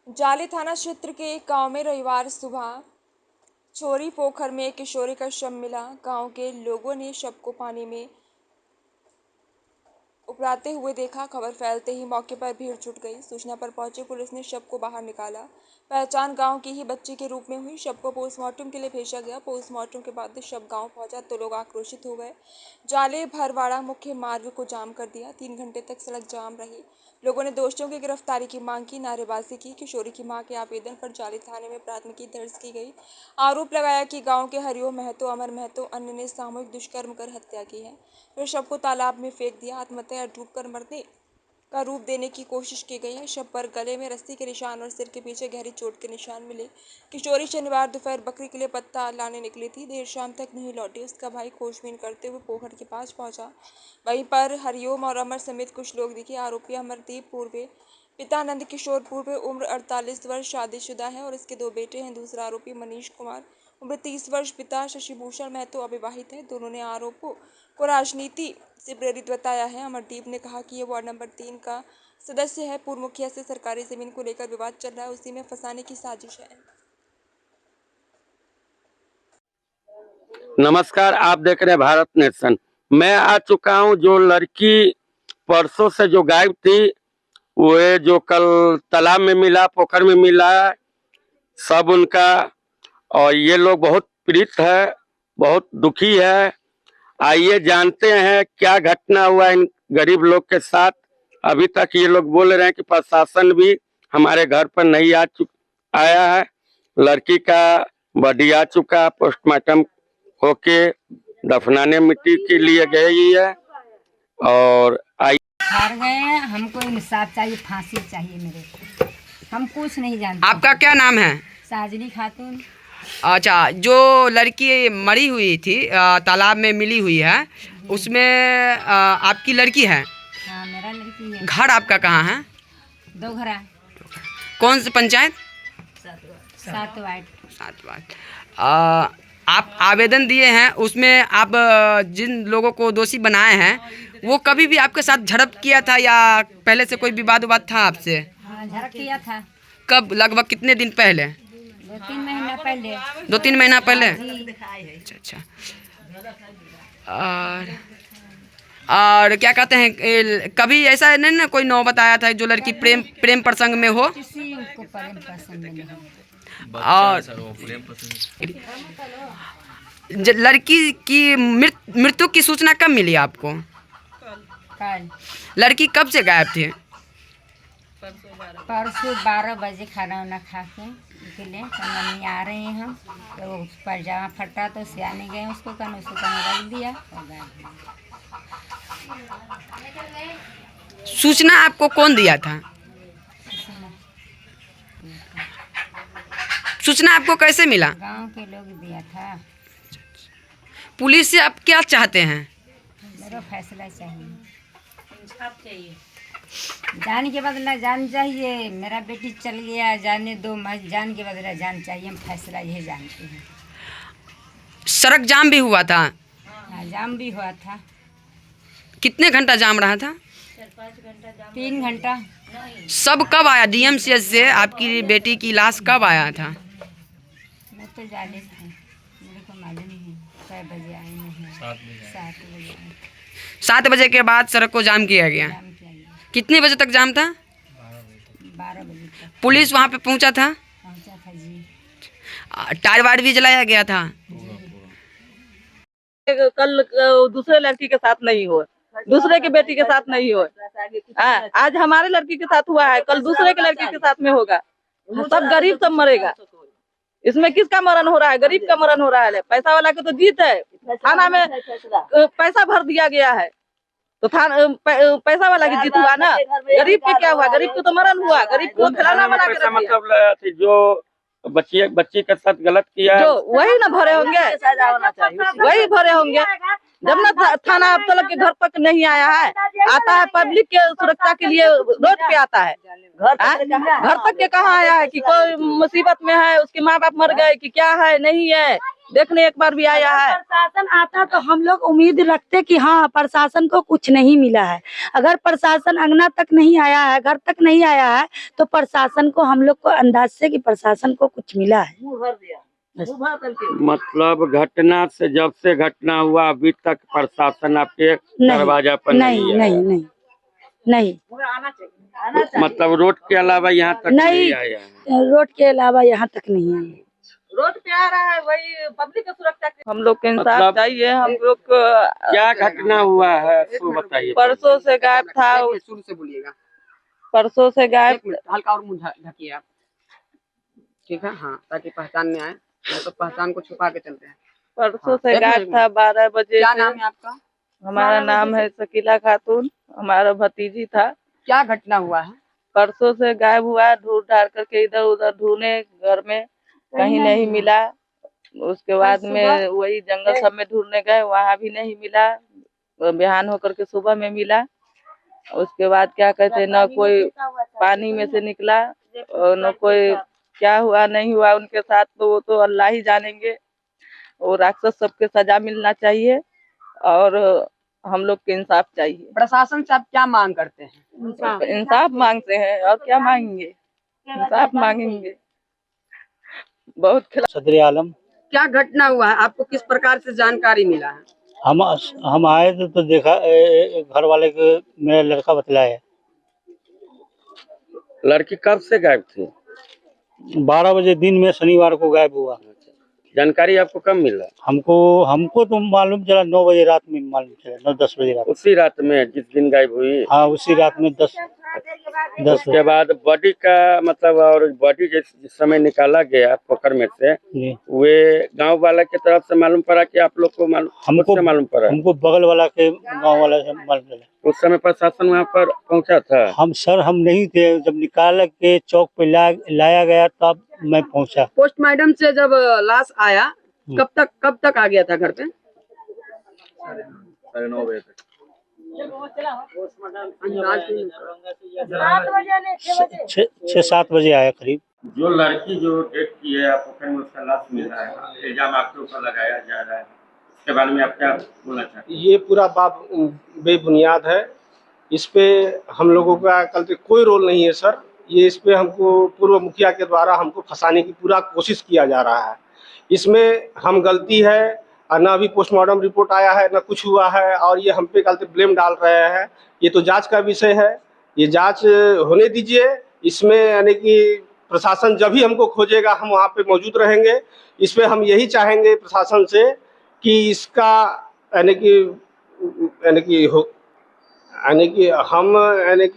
जाले थाना क्षेत्र के एक गांव में रविवार सुबह छोरी पोखर में एक किशोरी का शव मिला। गांव के लोगों ने शव को पानी में उबलते हुए देखा। खबर फैलते ही मौके पर भीड़ जुट गई। सूचना पर पहुंची पुलिस ने शव को बाहर निकाला। पहचान गांव की ही बच्ची के रूप में हुई। शव को पोस्टमार्टम के लिए भेजा गया। पोस्टमार्टम के बाद शव गांव पहुंचा तो लोग आक्रोशित हो गए। जाले भरवाड़ा मुख्य मार्ग को जाम कर दिया। 3 घंटे तक सड़क जाम रही। लोगों ने दोषियों की गिरफ्तारी की मांग की, नारेबाजी की। किशोरी की मां के आवेदन पर जाले थाने में प्राथमिकी दर्ज की गई। आरोप लगाया कि गांव के हरिओम महतो, अमर महतो अन्य ने सामूहिक दुष्कर्म कर हत्या की है। फिर शव को तालाब में फेंक दिया। आत्महत्या या डूबकर मरने का रूप देने की कोशिश की गई है। शव पर गले में रस्सी के निशान और सिर के पीछे गहरी चोट के निशान मिले। किशोरी शनिवार दोपहर बकरी के लिए पत्ता लाने निकली थी। देर शाम तक नहीं लौटी। उसका भाई खोजबीन करते हुए पोखर के पास पहुंचा। वहीं पर हरिओम और अमर समेत कुछ लोग दिखे। आरोपी अमरदीप पूर्वे पिता नंद किशोर पूर्वे उम्र 48 वर्ष शादीशुदा है और इसके 2 बेटे हैं। दूसरा आरोपी मनीष कुमार उम्र 30 वर्ष पिता शशिभूषण महतो अविवाहित है। दोनों ने आरोपों को राजनीति से प्रेरित बताया है। अमरदीप ने कहा कि ये वार्ड नंबर 3 का सदस्य है। पूर्व मुखिया से सरकारी जमीन को लेकर विवाद चल रहा है, उसी में फंसाने की साजिश है। नमस्कार, आप देख रहे हैं भारत नेशन। मैं आ चुका हूं। जो लड़की परसों से जो गायब थी, वो जो कल तालाब में मिला, पोखर में मिला, सब उनका। और ये लोग बहुत पीड़ित है, बहुत दुखी है। आइए जानते हैं क्या घटना हुआ इन गरीब लोग के साथ। अभी तक ये लोग बोल रहे हैं कि प्रशासन भी हमारे घर पर नहीं आया है। लड़की का बॉडी आ चुका, पोस्टमार्टम होके दफनाने मिट्टी के लिए गई है। और हार गए हैं। हमको इंसाफ चाहिए, फांसी चाहिए मेरे को। हम कुछ नहीं जानते। आपका क्या नाम है? साजनी खातून। अच्छा, जो लड़की मरी हुई थी, तालाब में मिली हुई है, उसमें आपकी लड़की है? हाँ, मेरा लड़की है। घर आपका कहाँ है? दो घरा। कौन सी पंचायत? 7 वार्ड। 7 वार्ड। आप आवेदन दिए हैं, उसमें आप जिन लोगों को दोषी बनाए हैं, वो कभी भी आपके साथ झड़प किया था या पहले से कोई विवाद था आपसे? हाँ, झड़प किया था। कब? लगभग कितने दिन पहले? 2-3 महीना पहले। 2-3 महीना पहले? अच्छा। और क्या कहते हैं, कभी ऐसा नहीं ना कोई नौबत आया था जो लड़की प्रेम प्रसंग में हो? किसी को प्रेम पसंद नहीं। और लड़की की मृत्यु की सूचना कब मिली आपको? कल। लड़की कब से गायब थी? परसों 12 बजे खाना वाना खा के निकले तो मम्मी आ रहे हैं हम, तो उस पर जामा फटा तो सियाने गए, उसको कन रख दिया। सूचना आपको कौन दिया था? सूचना आपको कैसे मिला? गांव के लोग दिया था। पुलिस से आप क्या चाहते हैं? मेरा फैसला चाहिए, इंसाफ चाहिए। जान के बदला जान चाहिए। मेरा बेटी चल गया, जाने दो मत। जान के बदला जान चाहिए। हम फैसला यही जानते हैं। सड़क जाम भी हुआ था? हाँ, जाम भी हुआ था। कितने घंटा जाम रहा था? 3 घंटा। सब कब आया? DMCH से आपकी बेटी की लाश कब आया था? मैं तो जाने था, मेरे को मालूम नहीं कै बजे आए। नहीं, 7 बजे आए। 7 बजे के बाद सड़क को जाम किया गया। जाम किया गया। कितने बजे तक जाम था? 12 बजे तक पुलिस वहाँ पे पहुँचा था? पहुँचा था जी। टायर वायर भी जलाया गया था? कल दूसरे लड़की के साथ नहीं हो, दूसरे के बेटी के साथ नहीं हो। आज हमारे लड़की के साथ हुआ है, कल दूसरे के लड़की के साथ में होगा। सब गरीब सब मरेगा। इसमें किसका मरण हो रहा है? गरीब का मरण हो रहा है। पैसा वाला के तो जीत है। थाना में पैसा भर दिया गया है तो पैसा वाला की जीत हुआ ना। गरीब के क्या हुआ? गरीब को तो मरण हुआ। गरीब को खिलौना बना के रख दिया। मतलब जो बच्ची के साथ गलत किया है, जो वही ना भरे होंगे, वही भरे होंगे। जब ना थाना अब तक के घर तक नहीं आया है, आता है पब्लिक के सुरक्षा के लिए रोड पे आता है। घर तक के कहाँ आया है कि कोई मुसीबत में है, उसके माँ बाप मर गए कि क्या है, नहीं है, देखने एक बार भी आया है। प्रशासन आता तो हम लोग उम्मीद रखते कि हाँ प्रशासन को कुछ नहीं मिला है। अगर प्रशासन अंगना तक नहीं आया है, घर तक नहीं आया है, तो प्रशासन को हम लोग को अंदाज से कि प्रशासन को कुछ मिला है। मतलब घटना से जब से घटना हुआ अभी तक प्रशासन आपके दरवाजा पर नहीं आया? नहीं नहीं मतलब रोड के अलावा यहाँ तक नहीं आया है? रोड के अलावा यहाँ तक नहीं आया। रोड पे आ रहा है, वही पब्लिक की सुरक्षा के हम लोग के इंसाफ मतलब चाहिए। हम लोग को क्या घटना हुआ है तो बताइए। परसों से गायब था, शुरू से बोलिएगा। परसों से गायब। हल्का और मुंह ढकिए आप, ठीक है? हाँ, ताकि पहचान में आए, तो पहचान को छुपा के चलते हैं। परसों से गायब था 12 बजे। क्या नाम है आपका? हमारा नाम है शकीला खातून, हमारा भतीजी था। क्या घटना हुआ है? परसों से गायब हुआ, ढूंढ ढाड़ करके इधर उधर ढूंढे, घर में कहीं नहीं मिला। उसके बाद में वही जंगल सब में ढूंढने गए, वहाँ भी नहीं मिला। बिहान होकर के सुबह में मिला। उसके बाद क्या कहते, न कोई पानी में से निकला और न कोई क्या हुआ नहीं हुआ उनके साथ, तो वो तो अल्लाह ही जानेंगे। वो राक्षस सबके सजा मिलना चाहिए और हम लोग के इंसाफ चाहिए। प्रशासन से आप क्या मांग करते हैं? इंसाफ मांगते हैं और क्या मांगेंगे, इंसाफ मांगेंगे। बहुत सदर आलम। क्या घटना हुआ है, आपको किस प्रकार से जानकारी मिला है? हम आए थे तो देखा घर वाले के मेरा लड़का बतलाया। लड़की कब से गायब थी? 12 बजे दिन में शनिवार को गायब हुआ। जानकारी आपको कब मिला? हमको तो मालूम चला 9 बजे रात में, मालूम चला 9-10 बजे रात। उसी रात में जिस दिन गायब हुई? हाँ, उसी रात में 10 उसके बाद बॉडी का मतलब, और बॉडी जिस समय निकाला गया पोखर में से, वे गांव वाला की तरफ से मालूम पड़ा कि आप लोग को हमको मालूम पड़ा? हमको बगल वाला के गांव वाला से मालूम चला। उस समय प्रशासन वहाँ पर पहुँचा था? हम नहीं थे, जब निकाल के चौक पे लाया गया तब मैं पहुँचा। पोस्टमार्टम से जब लाश आया कब तक आ गया था घर पे? 9:30 बजे तक। 6-7 बजे आया करीब। जो लड़की जो डेथ की है पोखर में, उसका लाश मिला है, इल्जाम आपके ऊपर लगाया जा रहा है, इसके बारे में आप क्या बोलना चाहते हैं? ये पूरा बात बेबुनियाद है। इस पे हम लोगों का कल तक कोई रोल नहीं है सर। ये इस पे हमको पूर्व मुखिया के द्वारा हमको फंसाने की पूरा कोशिश किया जा रहा है। इसमें हम गलती है और ना अभी पोस्टमार्टम रिपोर्ट आया है, ना कुछ हुआ है, और ये हम पे कल तक ब्लेम डाल रहे हैं। ये तो जांच का विषय है, ये जांच होने दीजिए। इसमें यानी कि प्रशासन जब भी हमको खोजेगा हम वहाँ पे मौजूद रहेंगे। इस पे हम यही चाहेंगे प्रशासन से कि इसका यानी कि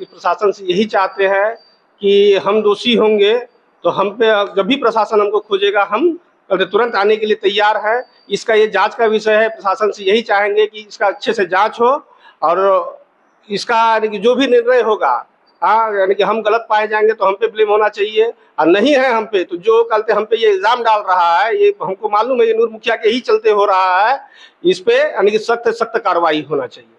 प्रशासन से यही चाहते हैं कि हम दोषी होंगे तो हम पे जब भी प्रशासन हमको खोजेगा हम तुरंत आने के लिए तैयार हैं। इसका ये जांच का विषय है। प्रशासन से यही चाहेंगे कि इसका अच्छे से जांच हो और इसका यानी कि जो भी निर्णय होगा, हाँ, यानी कि हम गलत पाए जाएंगे तो हम पे ब्लेम होना चाहिए, और नहीं है हम पे तो जो कल हम पे ये इल्जाम डाल रहा है, ये हमको मालूम है ये नूर मुखिया के ही चलते हो रहा है। इस पे यानी कि सख्त सख्त कार्रवाई होना चाहिए।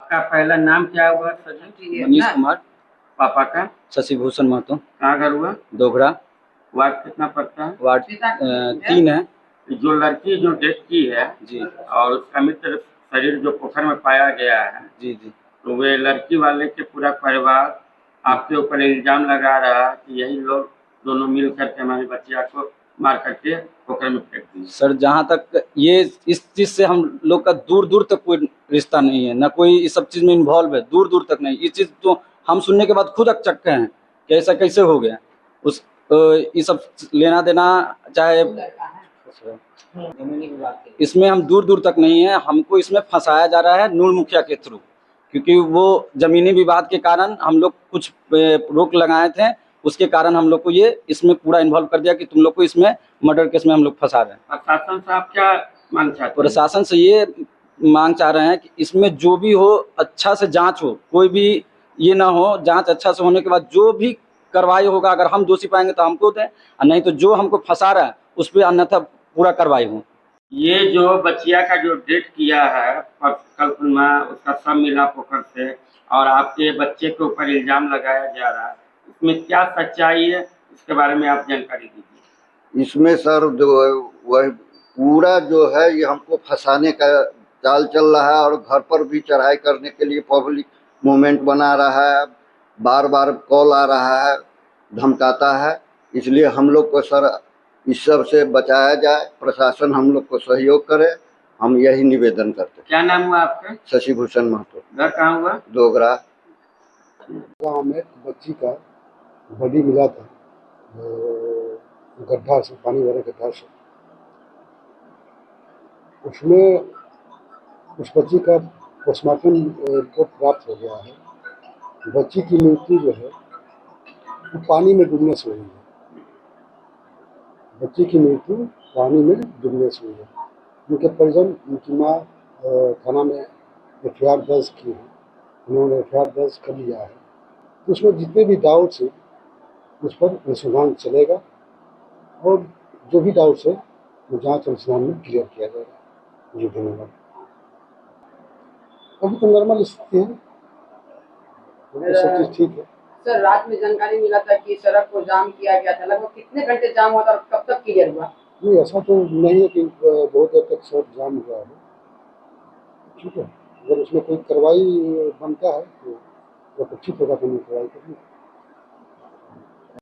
आपका पहला नाम क्या हुआ? मनीष कुमार। पापा का? शशिभूषण महतो। कहाँ घर हुआ? दोघरा। वार्ड कितना पड़ता है? वार्ड 3 है। जो लड़की जो डेथ की है जी, और उसका मित्र शरीर जो पोखर में पाया गया है, जी जी, तो वे लड़की वाले के पूरा परिवार आपके ऊपर इल्जाम लगा रहा है कि यही लोग दोनों मिल करके हमारी बच्चिया को मार करके पोखर में फेंक दी। सर जहाँ तक ये इस चीज़ से हम लोग का दूर दूर तक कोई रिश्ता नहीं है, ना कोई इस सब चीज़ में इन्वॉल्व है, दूर दूर तक नहीं। ये चीज़ तो हम सुनने के बाद खुद अचक्के हैं कि ऐसा कैसे हो गया। उस ये सब लेना देना चाहे इसमें हम दूर दूर तक नहीं है। हमको इसमें फंसाया जा रहा है नूर मुखिया के थ्रू, क्योंकि वो जमीनी विवाद के कारण हम लोग कुछ रोक लगाए थे, उसके कारण हम लोग को ये इसमें पूरा इन्वॉल्व कर दिया कि तुम लोग को इसमें मर्डर केस में हम लोग फंसा रहे हैं। प्रशासन से आप क्या मांग चाहते हैं? प्रशासन से ये मांग चाह रहे हैं कि इसमें जो भी हो अच्छा से जांच हो, कोई भी ये ना हो, जांच अच्छा से होने के बाद जो भी कार्रवाई होगा, अगर हम दोषी पाएंगे तो हमको दें, और नहीं तो जो हमको फंसा रहा है उस पर अन्यथा पूरा कार्रवाई हो। ये जो बचिया का जो डेट किया है कल में उसका सब मिला पोखर से और आपके बच्चे के ऊपर इल्जाम लगाया जा रहा है, इसमें क्या सच्चाई है, इसके बारे में आप जानकारी दीजिए। इसमें सर जो वह पूरा जो है ये हमको फंसाने का चाल चल रहा है और घर पर भी चढ़ाई करने के लिए पब्लिक मूवमेंट बना रहा है, बार बार कॉल आ रहा है, धमकाता है। इसलिए हम लोग को सर इस सब से बचाया जाए, प्रशासन हम लोग को सहयोग करे, हम यही निवेदन करते हैं। क्या नाम हुआ आपका? शशि भूषण महतो। घर कहाँ हुआ? डोगरा। गाँव में बच्ची का बॉडी मिला था गड्ढा से, पानी भरे गड्ढा से। उसमें उस बच्ची का पोस्टमार्टम रिपोर्ट प्राप्त हो गया है। बच्ची की मृत्यु जो है वो पानी में डूबने से हुई है। बच्ची की मृत्यु पानी में डूबने से हुई है। उनके परिजन, उनकी माँ थाना में एफआईआर दर्ज की है। उन्होंने एफआईआर दर्ज कर लिया है। तो उसमें जितने भी डाउट्स हैं उस पर अनुसंधान चलेगा और जो भी डाउट्स है वो जांच अनुसंधान में क्लियर किया जाएगा। जी धन्यवाद। अभी तो नॉर्मल स्थिति है, सब चीज़ ठीक है। सर, रात में जानकारी मिला था कि सड़क को जाम किया गया था, लगभग कितने घंटे जाम हुआ था और कब तक क्लियर हुआ? नहीं, ऐसा तो नहीं है कि बहुत देर तक सड़क जाम हुआ है। ठीक है, अगर उसमें कोई कार्रवाई बनता है तो उचित होगा तो हम कार्रवाई करेंगे।